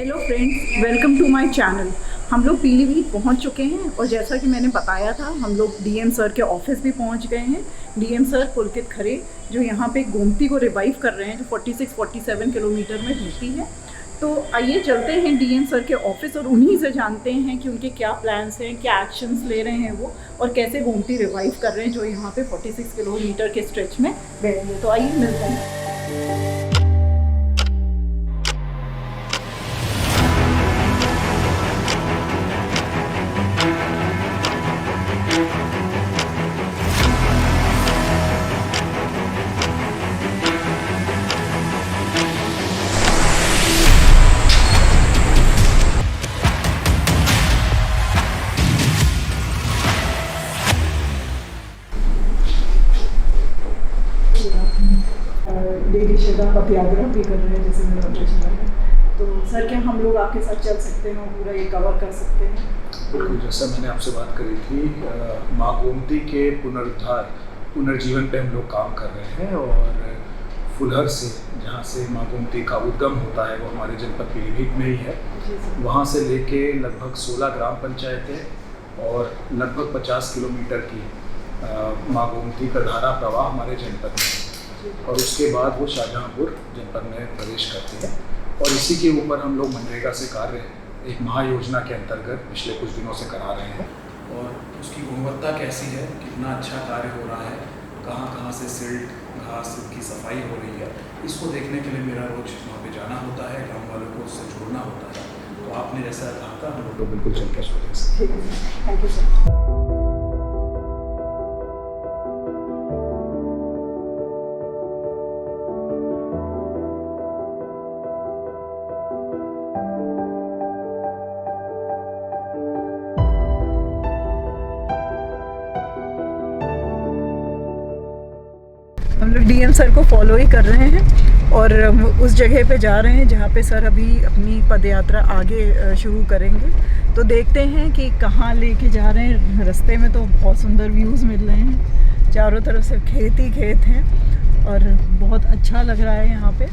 Hello friends, welcome to my channel. हम लोग पीलीभीत पहुंच चुके हैं और जैसा कि मैंने बताया था, हम लोग डीएम सर के ऑफिस भी पहुंच गए हैं। डीएम सर पुलकित खरे जो यहाँ पे गोमती को रिवाइव कर रहे हैं, जो 46-47 किलोमीटर में होती है। तो आइए चलते हैं डीएम सर के ऑफिस और उन्हीं से जानते हैं कि उनके क्या प्लान्स हैं, क्या एक्शंस ले रहे हैं वो, और कैसे गोमती रिवाइव कर रहे हैं जो यहाँ पे 46 किलोमीटर के स्ट्रेच में गए हैं। तो आइए मिलते हैं। डेली श्रद्धा पदयात्रा भी कर रहे हैं, जैसे मेरा चला है। तो सर, क्या हम लोग आपके साथ चल सकते हैं और पूरा ये कवर कर सकते हैं? बिल्कुल, जैसा मैंने आपसे बात करी थी, माँ गोमती के पुनर्जीवन पे हम लोग काम कर रहे हैं। और फुलहर से, जहाँ से माँ गोमती का उद्गम होता है, वो हमारे जनपद पीलीभीत में ही है। वहाँ से लेके लगभग 16 ग्राम पंचायतें और लगभग 50 किलोमीटर की माँ गोमती का धारा प्रवाह हमारे जनपद में है। और उसके बाद वो शाहजहाँपुर जनपद में प्रवेश करती है। और इसी के ऊपर हम लोग मनरेगा से कार्य एक महायोजना के अंतर्गत पिछले कुछ दिनों से करा रहे हैं। और उसकी गुणवत्ता कैसी है, कितना अच्छा कार्य हो रहा है, कहाँ कहाँ से सिल्ट घास की सफाई हो रही है, इसको देखने के लिए मेरा रोज वहाँ पे जाना होता है, गाँव वालों को उससे जोड़ना होता है। तो आपने जैसा कहा था, हम लोग तो बिल्कुल चल के सोचें। Thank you sir. हम लोग डीएम सर को फॉलो ही कर रहे हैं और उस जगह पे जा रहे हैं जहाँ पे सर अभी अपनी पदयात्रा आगे शुरू करेंगे। तो देखते हैं कि कहाँ लेके जा रहे हैं। रास्ते में तो बहुत सुंदर व्यूज़ मिल रहे हैं, चारों तरफ से खेत ही खेत हैं और बहुत अच्छा लग रहा है यहाँ पे।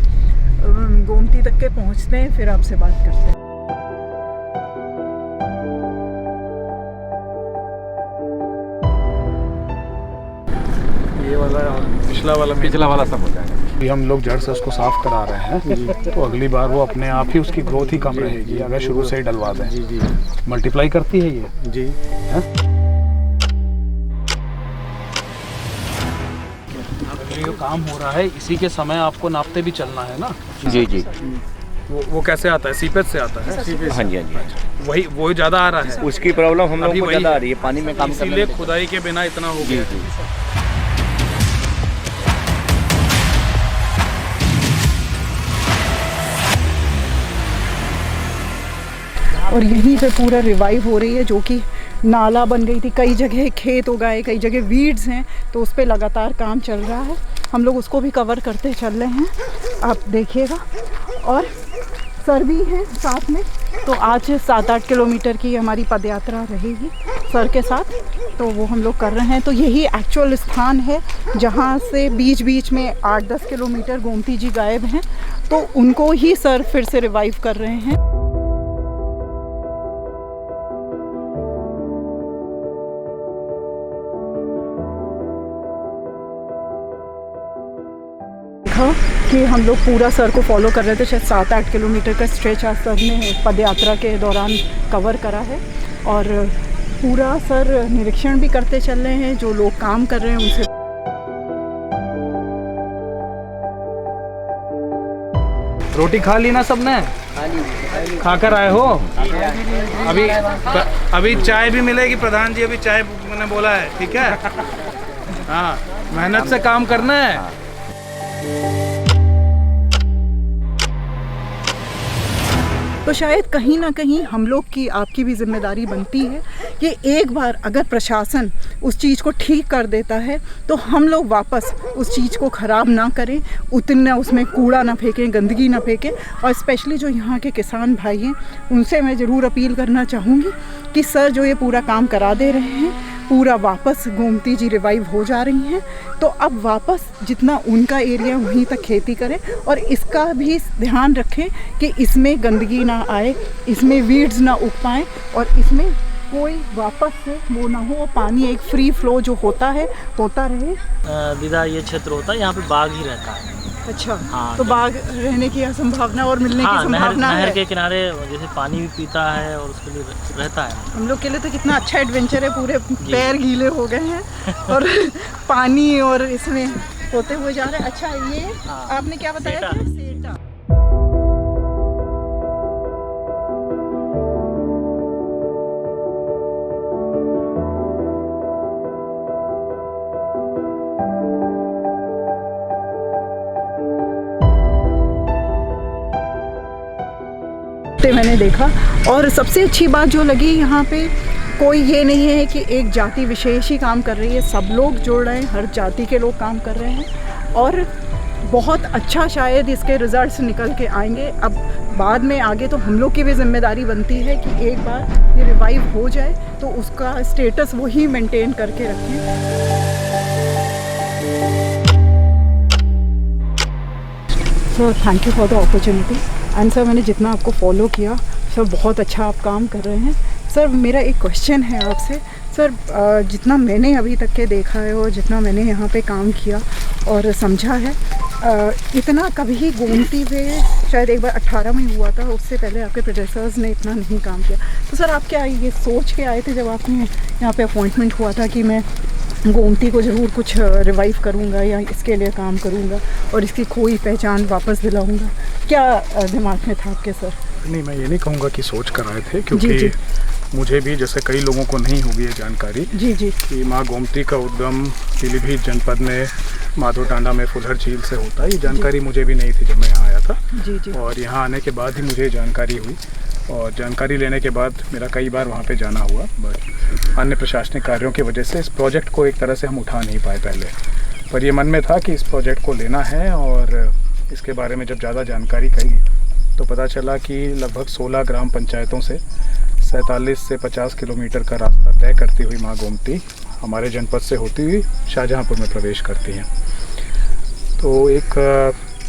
गोमती तक के पहुँचते हैं, फिर आपसे बात करते हैं। ये वाला पिछला वाला सब हो जाएगा। अभी हम लोग जड़ से उसको साफ करा रहे हैं, तो अगली बार वो अपने आप ही उसकी ग्रोथ ही कम रहेगी अगर शुरू से ही डलवा दें। जी मल्टीप्लाई करती है ये। जी है? जो काम हो रहा है इसी के समय आपको नापते भी चलना है ना। जी जी। वो कैसे आता है? सीपेज से आता है? हाँ जी हाँ जी। वही ज़्यादा आ रहा है। उसकी प्रॉब्लम हम लोग को ज़्यादा आ रही है, पानी में काम करने में। इसीलिए खुदाई के बिना इतना हो गया। और यहीं पे पूरा रिवाइव हो रही है, जो कि नाला बन गई थी। कई जगह खेत उगाए, कई जगह वीड्स हैं, तो उस पे लगातार काम चल रहा है। हम लोग उसको भी कवर करते चल रहे हैं, आप देखिएगा। और सर भी हैं साथ में। तो आज 7-8 किलोमीटर की हमारी पदयात्रा रहेगी सर के साथ, तो वो हम लोग कर रहे हैं। तो यही एक्चुअल स्थान है जहाँ से बीच बीच में 8-10 किलोमीटर गोमती जी गायब हैं, तो उनको ही सर फिर से रिवाइव कर रहे हैं। कि हम लोग पूरा सर को फॉलो कर रहे थे। शायद 7-8 किलोमीटर का स्ट्रेच आज सर ने पदयात्रा के दौरान कवर करा है और पूरा सर निरीक्षण भी करते चल रहे हैं, जो लोग काम कर रहे हैं उनसे। रोटी खा ली ना सबने? खाकर आए हो? अभी चाय भी मिलेगी प्रधान जी, अभी चाय मैंने बोला है, ठीक है? हाँ, मेहनत से काम करना है। तो शायद कहीं ना कहीं हम लोग की, आपकी भी जिम्मेदारी बनती है कि एक बार अगर प्रशासन उस चीज़ को ठीक कर देता है तो हम लोग वापस उस चीज़ को ख़राब ना करें, उतना उसमें कूड़ा ना फेंकें, गंदगी ना फेंकें। और स्पेशली जो यहाँ के किसान भाई हैं, उनसे मैं ज़रूर अपील करना चाहूँगी कि सर जो ये पूरा काम करा दे रहे हैं पूरा वापस गोमती जी रिवाइव हो जा रही हैं। तो अब वापस जितना उनका एरिया वहीं तक खेती करें और इसका भी ध्यान रखें कि इसमें गंदगी ना आए, इसमें वीड्स ना उग पाएँ और इसमें कोई वापस से वो ना हो, पानी एक फ्री फ्लो जो होता है होता रहे। दीदा ये क्षेत्र होता है, यहाँ पे बाघ ही रहता है। अच्छा, हाँ, तो बाघ रहने की संभावना और मिलने की संभावना है। नहर के किनारे जैसे पानी भी पीता है और उसके लिए रहता है। हम लोग के लिए तो कितना अच्छा एडवेंचर है, पूरे पैर गीले हो गए हैं और पानी और इसमें होते हुए जा रहे हैं। अच्छा, ये आपने क्या बताया था? सेटा। मैंने देखा और सबसे अच्छी बात जो लगी यहाँ पे, कोई ये नहीं है कि एक जाति विशेष ही काम कर रही है, सब लोग जुड़ रहे हैं, हर जाति के लोग काम कर रहे हैं और बहुत अच्छा शायद इसके रिजल्ट्स निकल के आएंगे। अब बाद में आगे तो हम लोग की भी जिम्मेदारी बनती है कि एक बार ये रिवाइव हो जाए तो उसका स्टेटस वही मेंटेन करके रखें। Sir, thank you for the opportunity and sir, मैंने जितना आपको फॉलो किया सर, बहुत अच्छा आप काम कर रहे हैं। सर, मेरा एक क्वेश्चन है आपसे। सर, जितना मैंने अभी तक के देखा है और जितना मैंने यहाँ पे काम किया और समझा है, इतना कभी गोमती पे शायद एक बार 18 में हुआ था, उससे पहले आपके प्रोड्यूसर्स ने इतना नहीं काम किया। तो सर, आप क्या ये सोच के आए थे जब आपने यहाँ पे अपॉइंटमेंट हुआ था कि मैं गोमती को ज़रूर कुछ रिवाइव करूँगा या इसके लिए काम करूँगा और इसकी खोई पहचान वापस दिलाऊँगा? क्या दिमाग में था आपके सर? नहीं, मैं ये नहीं कहूँगा कि सोच कर आए थे, क्योंकि मुझे भी जैसे कई लोगों को नहीं होगी ये जानकारी जी कि माँ गोमती का उद्गम पीलीभीत जनपद में माधोटांडा में फुलहर झील से होता है। ये जानकारी मुझे भी नहीं थी जब मैं यहाँ आया था और यहाँ आने के बाद ही मुझे जानकारी हुई और जानकारी लेने के बाद मेरा कई बार वहाँ पे जाना हुआ, बट अन्य प्रशासनिक कार्यों की वजह से इस प्रोजेक्ट को एक तरह से हम उठा नहीं पाए पहले। पर ये मन में था कि इस प्रोजेक्ट को लेना है और इसके बारे में जब ज़्यादा जानकारी करी तो पता चला कि लगभग 16 ग्राम पंचायतों से 47 से 50 किलोमीटर का रास्ता तय करती हुई माँ गोमती हमारे जनपद से होती हुई शाहजहाँपुर में प्रवेश करती हैं। तो एक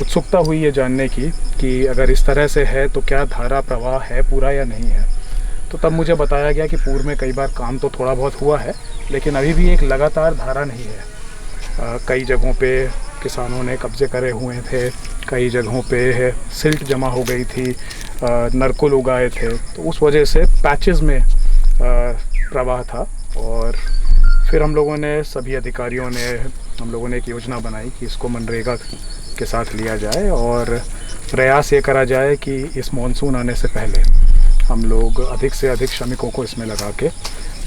उत्सुकता हुई ये जानने की कि अगर इस तरह से है तो क्या धारा प्रवाह है पूरा या नहीं है। तो तब मुझे बताया गया कि पूर्व में कई बार काम तो थोड़ा बहुत हुआ है, लेकिन अभी भी एक लगातार धारा नहीं है। कई जगहों पे किसानों ने कब्जे करे हुए थे, कई जगहों पे सिल्ट जमा हो गई थी, नरकुल उगाए थे, तो उस वजह से पैचेस में प्रवाह था। और फिर हम लोगों ने, सभी अधिकारियों ने, हम लोगों ने एक योजना बनाई कि इसको मनरेगा के साथ लिया जाए और प्रयास ये करा जाए कि इस मॉनसून आने से पहले हम लोग अधिक से अधिक श्रमिकों को इसमें लगा के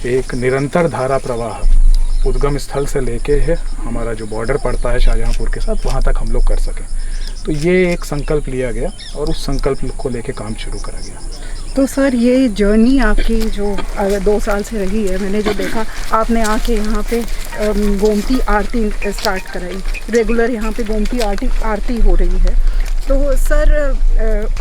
एक निरंतर धारा प्रवाह उद्गम स्थल से लेके है हमारा जो बॉर्डर पड़ता है शाहजहाँपुर के साथ, वहाँ तक हम लोग कर सकें। तो ये एक संकल्प लिया गया और उस संकल्प को लेके काम शुरू करा गया। तो सर, ये जर्नी आपकी जो 2 साल से रही है, मैंने जो देखा, आपने आके यहाँ पे गोमती आरती स्टार्ट कराई, रेगुलर यहाँ पे गोमती आरती हो रही है। तो सर,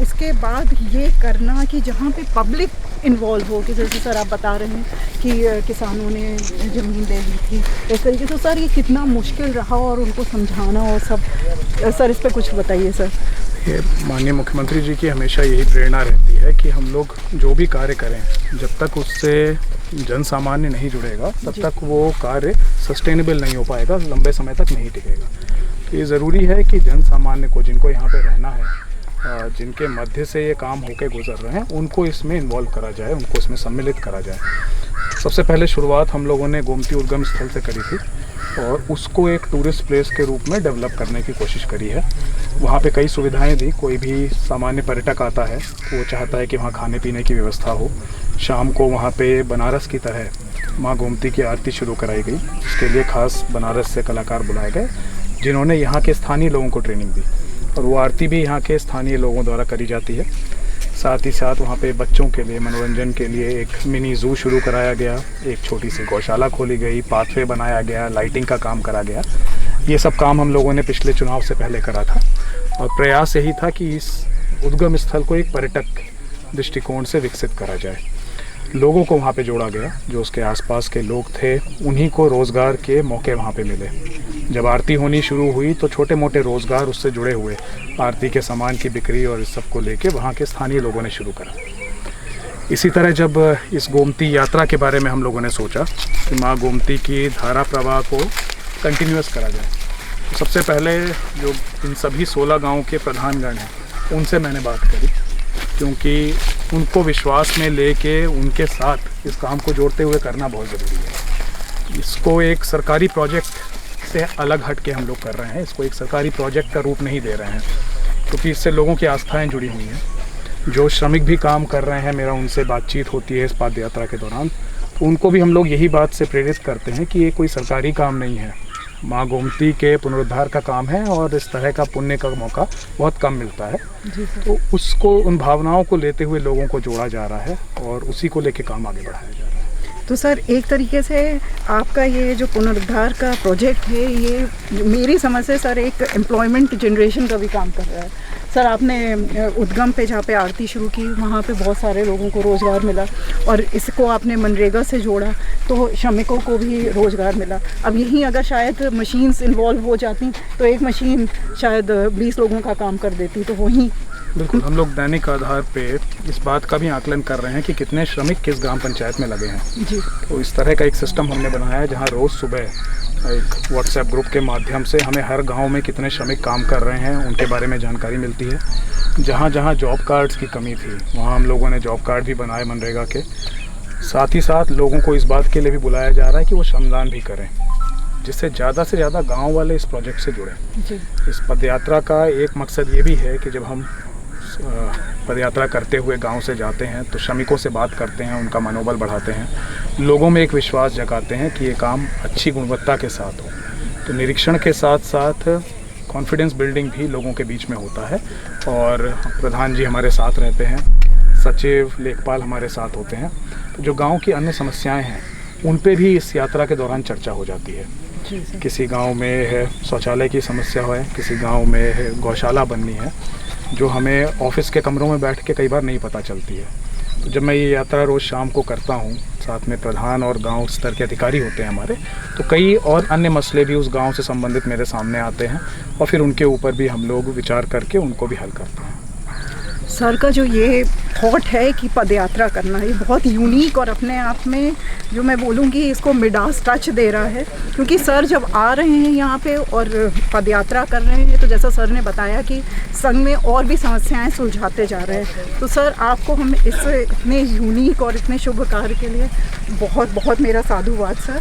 उसके बाद ये करना कि जहाँ पे पब्लिक इन्वॉल्व हो, कि जैसे सर आप बता रहे हैं कि किसानों ने ज़मीन ले ली थी इस तरीके से, तो सर ये कितना मुश्किल रहा और उनको समझाना और सब, सर इस पर कुछ बताइए सर। ये माननीय मुख्यमंत्री जी की हमेशा यही प्रेरणा रहती है कि हम लोग जो भी कार्य करें, जब तक उससे जन सामान्य नहीं जुड़ेगा तब तक वो कार्य सस्टेनेबल नहीं हो पाएगा, लंबे समय तक नहीं टिकेगा। तो ये ज़रूरी है कि जन सामान्य को, जिनको यहाँ पे रहना है, जिनके मध्य से ये काम होके गुजर रहे हैं, उनको इसमें इन्वॉल्व करा जाए, उनको इसमें सम्मिलित करा जाए। सबसे पहले शुरुआत हम लोगों ने गोमती उद्गम स्थल से करी थी और उसको एक टूरिस्ट प्लेस के रूप में डेवलप करने की कोशिश करी है। वहाँ पे कई सुविधाएं दी। कोई भी सामान्य पर्यटक आता है, वो चाहता है कि वहाँ खाने पीने की व्यवस्था हो। शाम को वहाँ पे बनारस की तरह माँ गोमती की आरती शुरू कराई गई। इसके लिए खास बनारस से कलाकार बुलाए गए जिन्होंने यहाँ के स्थानीय लोगों को ट्रेनिंग दी और वो आरती भी यहाँ के स्थानीय लोगों द्वारा करी जाती है। साथ ही साथ वहाँ पे बच्चों के लिए, मनोरंजन के लिए एक मिनी ज़ू शुरू कराया गया, एक छोटी सी गौशाला खोली गई, पाथवे बनाया गया, लाइटिंग का काम करा गया। ये सब काम हम लोगों ने पिछले चुनाव से पहले करा था और प्रयास यही था कि इस उद्गम स्थल को एक पर्यटक दृष्टिकोण से विकसित करा जाए। लोगों को वहाँ पे जोड़ा गया, जो उसके आसपास के लोग थे उन्हीं को रोज़गार के मौके वहाँ पे मिले। जब आरती होनी शुरू हुई तो छोटे मोटे रोज़गार उससे जुड़े हुए, आरती के सामान की बिक्री और इस सब को लेके वहाँ के स्थानीय लोगों ने शुरू करा। इसी तरह जब इस गोमती यात्रा के बारे में हम लोगों ने सोचा कि माँ गोमती की धारा प्रवाह को कंटिन्यूअस करा जाए, तो सबसे पहले जो इन सभी 16 गाँव के प्रधानगण हैं उनसे मैंने बात करी, क्योंकि उनको विश्वास में लेके उनके साथ इस काम को जोड़ते हुए करना बहुत ज़रूरी है। इसको एक सरकारी प्रोजेक्ट से अलग हट के हम लोग कर रहे हैं, इसको एक सरकारी प्रोजेक्ट का रूप नहीं दे रहे हैं, क्योंकि इससे लोगों की आस्थाएं जुड़ी हुई हैं। जो श्रमिक भी काम कर रहे हैं, मेरा उनसे बातचीत होती है इस पद यात्रा के दौरान, तो उनको भी हम लोग यही बात से प्रेरित करते हैं कि ये कोई सरकारी काम नहीं है, माँ गोमती के पुनरुद्धार का काम है और इस तरह का पुण्य का मौका बहुत कम मिलता है। तो उसको, उन भावनाओं को लेते हुए लोगों को जोड़ा जा रहा है और उसी को लेके काम आगे बढ़ाया जा रहा है। तो सर एक तरीके से आपका ये जो पुनरुद्धार का प्रोजेक्ट है, ये मेरी समझ से सर एक एम्प्लॉयमेंट जनरेशन का भी काम कर रहा है। सर आपने उद्गम पे जहाँ पे आरती शुरू की वहाँ पे बहुत सारे लोगों को रोज़गार मिला, और इसको आपने मनरेगा से जोड़ा तो श्रमिकों को भी रोज़गार मिला। अब यहीं अगर शायद मशीन्स इन्वॉल्व हो जाती तो एक मशीन शायद 20 लोगों का काम कर देती, तो वहीं बिल्कुल हम लोग दैनिक आधार पे इस बात का भी आकलन कर रहे हैं कि कितने श्रमिक किस ग्राम पंचायत में लगे हैं जी। तो इस तरह का एक सिस्टम हमने बनाया है, जहां रोज़ सुबह एक व्हाट्सएप ग्रुप के माध्यम से हमें हर गांव में कितने श्रमिक काम कर रहे हैं उनके बारे में जानकारी मिलती है। जहां जहां जॉब कार्ड्स की कमी थी वहां हम लोगों ने जॉब कार्ड भी बनाए मनरेगा के। साथ ही साथ लोगों को इस बात के लिए भी बुलाया जा रहा है कि वो श्रमदान भी करें, जिससे ज़्यादा से ज़्यादा गाँव वाले इस प्रोजेक्ट से जुड़ें। जी। इस पदयात्रा का एक मकसद ये भी है कि जब हम पदयात्रा करते हुए गांव से जाते हैं तो श्रमिकों से बात करते हैं, उनका मनोबल बढ़ाते हैं, लोगों में एक विश्वास जगाते हैं कि ये काम अच्छी गुणवत्ता के साथ हो। तो निरीक्षण के साथ साथ कॉन्फिडेंस बिल्डिंग भी लोगों के बीच में होता है, और प्रधान जी हमारे साथ रहते हैं, सचिव लेखपाल हमारे साथ होते हैं। तो जो गाँव की अन्य समस्याएँ हैं उन पर भी इस यात्रा के दौरान चर्चा हो जाती है। किसी गाँव में है शौचालय की समस्या है, किसी गाँव में है गौशाला बननी है, जो हमें ऑफिस के कमरों में बैठ के कई बार नहीं पता चलती है। तो जब मैं ये यात्रा रोज़ शाम को करता हूँ, साथ में प्रधान और गांव स्तर के अधिकारी होते हैं हमारे, तो कई और अन्य मसले भी उस गांव से संबंधित मेरे सामने आते हैं और फिर उनके ऊपर भी हम लोग विचार करके उनको भी हल करते हैं। सर का जो ये थॉट है कि पदयात्रा करना, ये बहुत यूनिक और अपने आप में जो मैं बोलूँगी इसको मिडास टच दे रहा है, क्योंकि सर जब आ रहे हैं यहाँ पे और पदयात्रा कर रहे हैं तो जैसा सर ने बताया कि संघ में और भी समस्याएं सुलझाते जा रहे हैं। तो सर आपको हम इस इतने यूनिक और इतने शुभ कार्य के लिए बहुत बहुत मेरा साधुवाद सर।